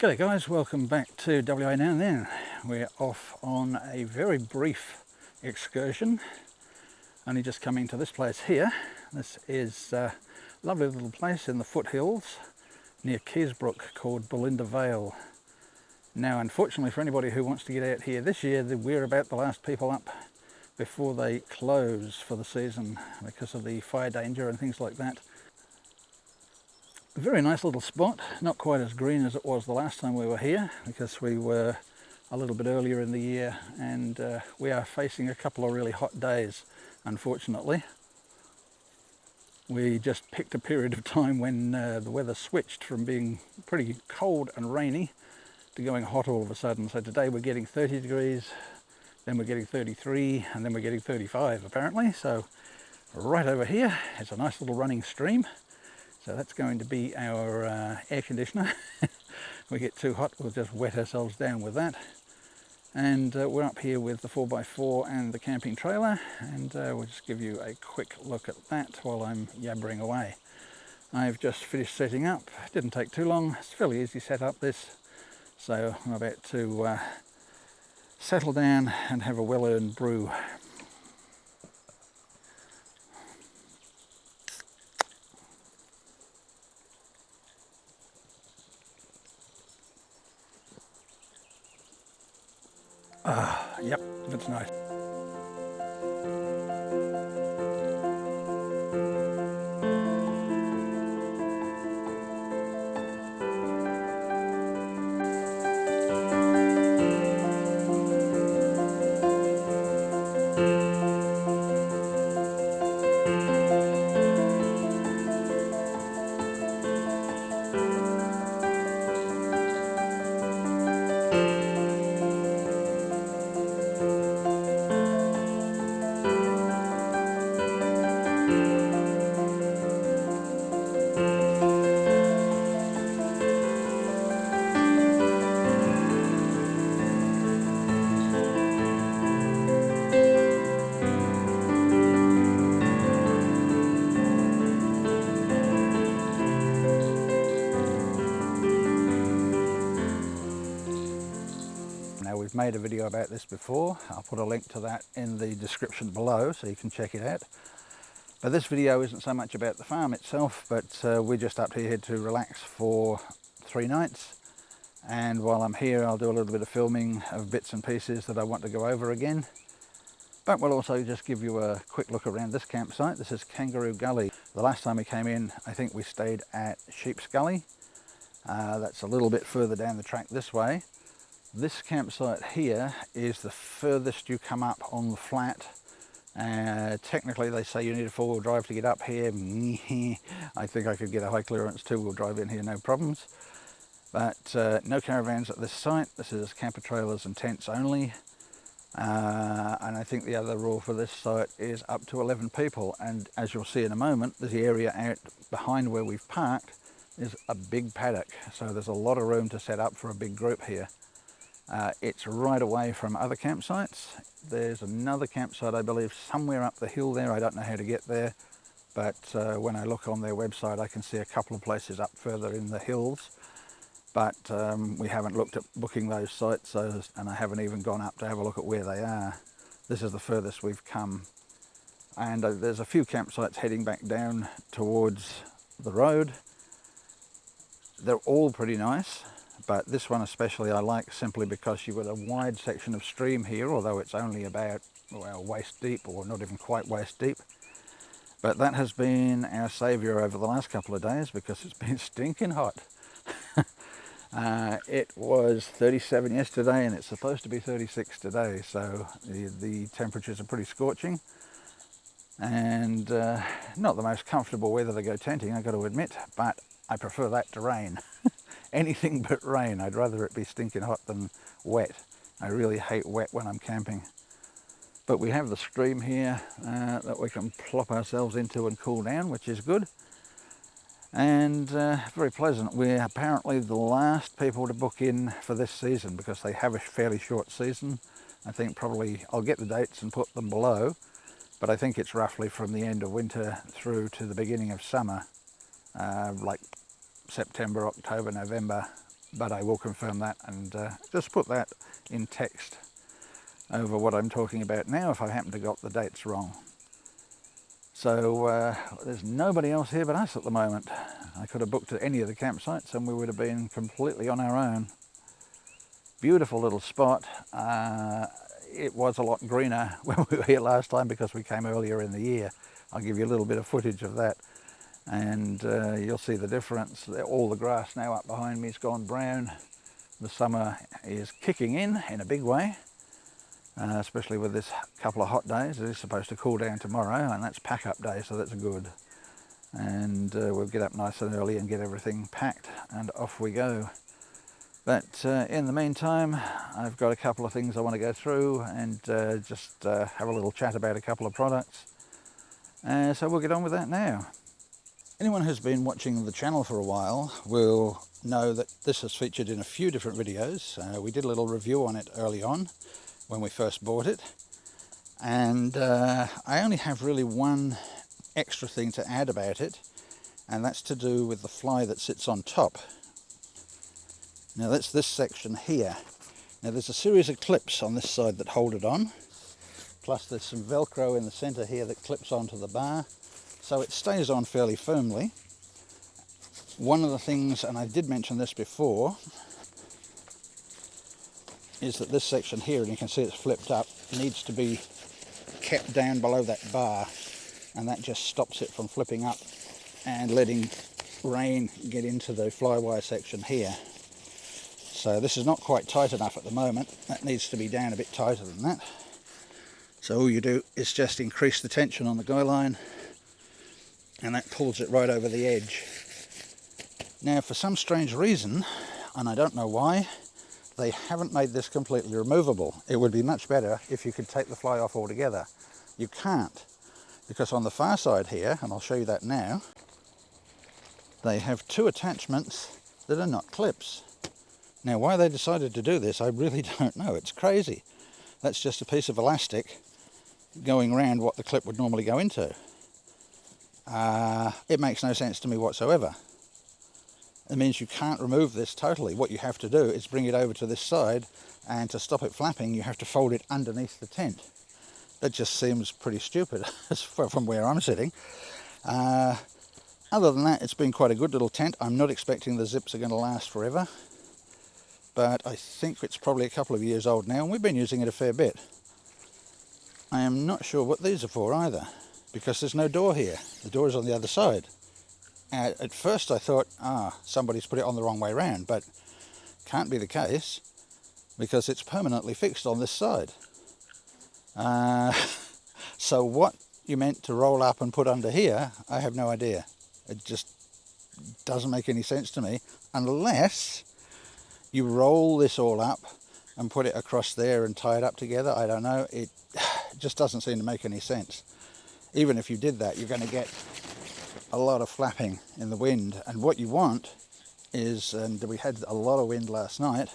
G'day guys, welcome back to WA Now and Then. We're off on a very brief excursion, only just coming to this place here. This is a lovely little place in the foothills near Keysbrook called Bolinda Vale. Now unfortunately for anybody who wants to get out here this year, we're about the last people up before they close for the season because of the fire danger and things like that. A very nice little spot, not quite as green as it was the last time we were here because we were a little bit earlier in the year, and we are facing a couple of really hot days, unfortunately. We just picked a period of time when the weather switched from being pretty cold and rainy to going hot all of a sudden. So today we're getting 30 degrees, then we're getting 33, and then we're getting 35 apparently. So right over here is a nice little running stream. So that's going to be our air conditioner. If we get too hot, we'll just wet ourselves down with that. And we're up here with the 4x4 and the camping trailer, and we'll just give you a quick look at that while I'm yabbering away. I've just finished setting up. It didn't take too long. It's fairly easy set up this. So I'm about to settle down and have a well-earned brew. Yep, that's nice. Now we've made a video about this before. I'll put a link to that in the description below so you can check it out. But this video isn't so much about the farm itself, but we're just up here to relax for 3 nights. And while I'm here, I'll do a little bit of filming of bits and pieces that I want to go over again. But we'll also just give you a quick look around this campsite. This is Kangaroo Gully. The last time we came in, I think we stayed at Sheep's Gully. That's a little bit further down the track this way. This campsite here is the furthest you come up on the flat. Technically they say you need a 4-wheel drive to get up here. I think I could get a high clearance 2-wheel drive in here, no problems. But no caravans at this site. This is camper trailers and tents only. And I think the other rule for this site is up to 11 people. And as you'll see in a moment, the area out behind where we've parked is a big paddock. So there's a lot of room to set up for a big group here. It's right away from other campsites. There's another campsite, I believe, somewhere up the hill there. I don't know how to get there, but when I look on their website, I can see a couple of places up further in the hills. But we haven't looked at booking those sites, and I haven't even gone up to have a look at where they are. This is the furthest we've come. And there's a few campsites heading back down towards the road. They're all pretty nice. But this one especially I like simply because you've got a wide section of stream here, although it's only about, well, waist deep, or not even quite waist deep. But that has been our saviour over the last couple of days because it's been stinking hot. It was 37 yesterday and it's supposed to be 36 today, so the temperatures are pretty scorching. And not the most comfortable weather to go tenting, I've got to admit, but I prefer that to rain. Anything but rain. I'd rather it be stinking hot than wet. I really hate wet when I'm camping. But we have the stream here that we can plop ourselves into and cool down, which is good. And very pleasant. We're apparently the last people to book in for this season because they have a fairly short season. I think probably, I'll get the dates and put them below, but I think it's roughly from the end of winter through to the beginning of summer, like September, October, November but I will confirm that and just put that in text over what I'm talking about now if I happen to got the dates wrong. So there's nobody else here but us at the moment. I could have booked at any of the campsites and we would have been completely on our own. Beautiful little spot. It was a lot greener when we were here last time because we came earlier in the year. I'll give you a little bit of footage of that and you'll see the difference. All the grass now up behind me has gone brown. The summer is kicking in a big way. Especially with this couple of hot days. It is supposed to cool down tomorrow and that's pack up day, so that's good. And we'll get up nice and early and get everything packed and off we go. But in the meantime, I've got a couple of things I want to go through and just have a little chat about a couple of products. So we'll get on with that now. Anyone who's been watching the channel for a while will know that this is featured in a few different videos. We did a little review on it early on when we first bought it, and I only have really one extra thing to add about it, and that's to do with the fly that sits on top. Now that's this section here. Now there's a series of clips on this side that hold it on, plus there's some Velcro in the centre here that clips onto the bar, so it stays on fairly firmly. One of the things, and I did mention this before, is that this section here, and you can see it's flipped up, needs to be kept down below that bar, and that just stops it from flipping up and letting rain get into the flywire section here. So this is not quite tight enough at the moment. That needs to be down a bit tighter than that. So all you do is just increase the tension on the guy line and that pulls it right over the edge. Now for some strange reason, and I don't know why, they haven't made this completely removable. It would be much better if you could take the fly off altogether. You can't, because on the far side here, and I'll show you that now, they have two attachments that are not clips. Now why they decided to do this, I really don't know. It's crazy. That's just a piece of elastic going around what the clip would normally go into. It makes no sense to me whatsoever. It means you can't remove this totally. What you have to do is bring it over to this side, and to stop it flapping you have to fold it underneath the tent. That just seems pretty stupid from where I'm sitting. Other than that, it's been quite a good little tent. I'm not expecting the zips are going to last forever, but I think it's probably a couple of years old now and we've been using it a fair bit. I am not sure what these are for either, because there's no door here. The door is on the other side. At first I thought, somebody's put it on the wrong way round, but can't be the case because it's permanently fixed on this side. So what you meant to roll up and put under here, I have no idea. It just doesn't make any sense to me, unless you roll this all up and put it across there and tie it up together. I don't know, it just doesn't seem to make any sense. Even if you did that, you're going to get a lot of flapping in the wind, and what you want is, and we had a lot of wind last night,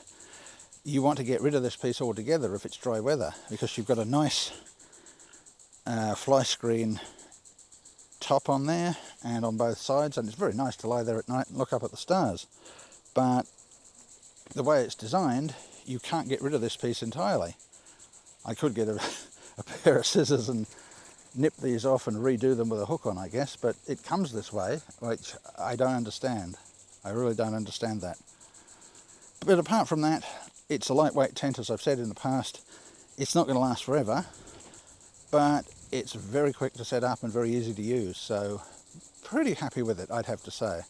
you want to get rid of this piece altogether if it's dry weather, because you've got a nice fly screen top on there and on both sides, and it's very nice to lie there at night and look up at the stars. But the way it's designed, you can't get rid of this piece entirely. I could get a pair of scissors and nip these off and redo them with a hook on, I guess, but it comes this way, which I don't understand. I really don't understand that. But apart from that, it's a lightweight tent, as I've said in the past. It's not going to last forever, but it's very quick to set up and very easy to use, so pretty happy with it, I'd have to say.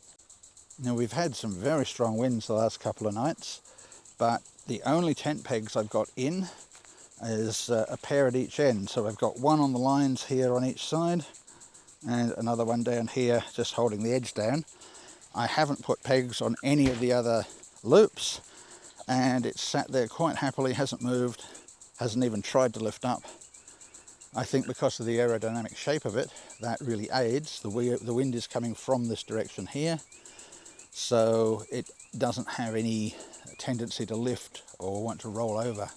Now we've had some very strong winds the last couple of nights, but the only tent pegs I've got in is a pair at each end. So I've got one on the lines here on each side and another one down here just holding the edge down. I haven't put pegs on any of the other loops, and it's sat there quite happily, hasn't moved, hasn't even tried to lift up. I think because of the aerodynamic shape of it, that really aids. The wind is coming from this direction here, so it doesn't have any tendency to lift or want to roll over.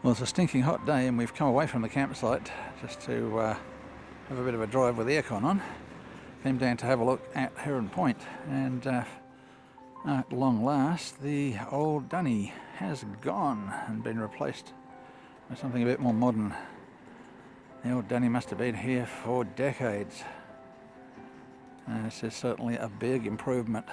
Well, it's a stinking hot day and we've come away from the campsite just to have a bit of a drive with the aircon on. Came down to have a look at Herron Point, and at long last the old dunny has gone and been replaced by something a bit more modern. The old dunny must have been here for decades. This is certainly a big improvement.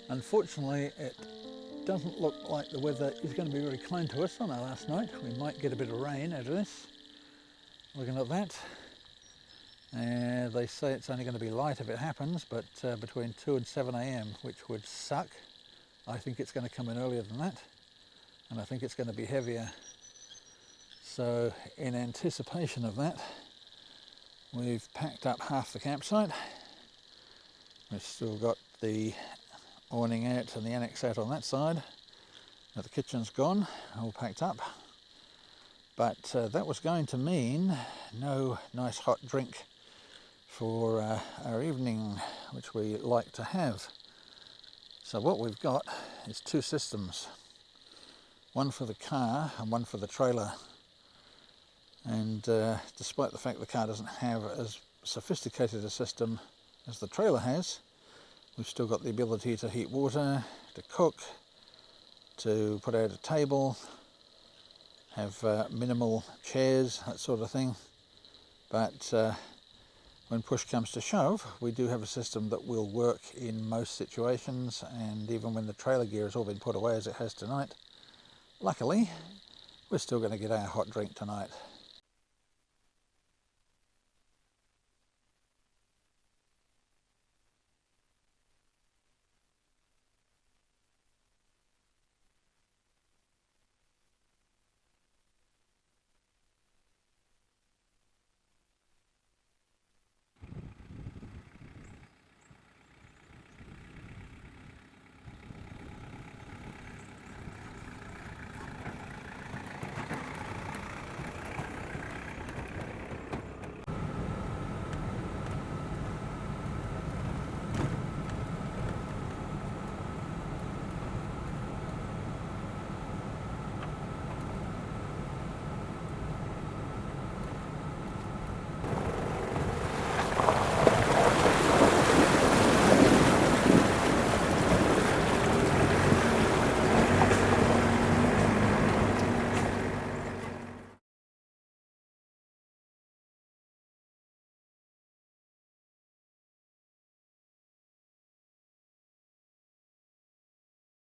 Unfortunately, it doesn't look like the weather is going to be very kind to us on our last night. We might get a bit of rain out of this. Looking at that, they say it's only going to be light if it happens, but between 2 and 7 a.m, which would suck. I think it's going to come in earlier than that, and I think it's going to be heavier. So in anticipation of that, we've packed up half the campsite. We've still got the awning out and the annex out on that side. Now the kitchen's gone, all packed up. But that was going to mean no nice hot drink for our evening, which we like to have. So what we've got is two systems, one for the car and one for the trailer. And despite the fact the car doesn't have as sophisticated a system as the trailer has, we've still got the ability to heat water, to cook, to put out a table, have minimal chairs, that sort of thing. But when push comes to shove, we do have a system that will work in most situations, and even when the trailer gear has all been put away as it has tonight, luckily we're still going to get our hot drink tonight.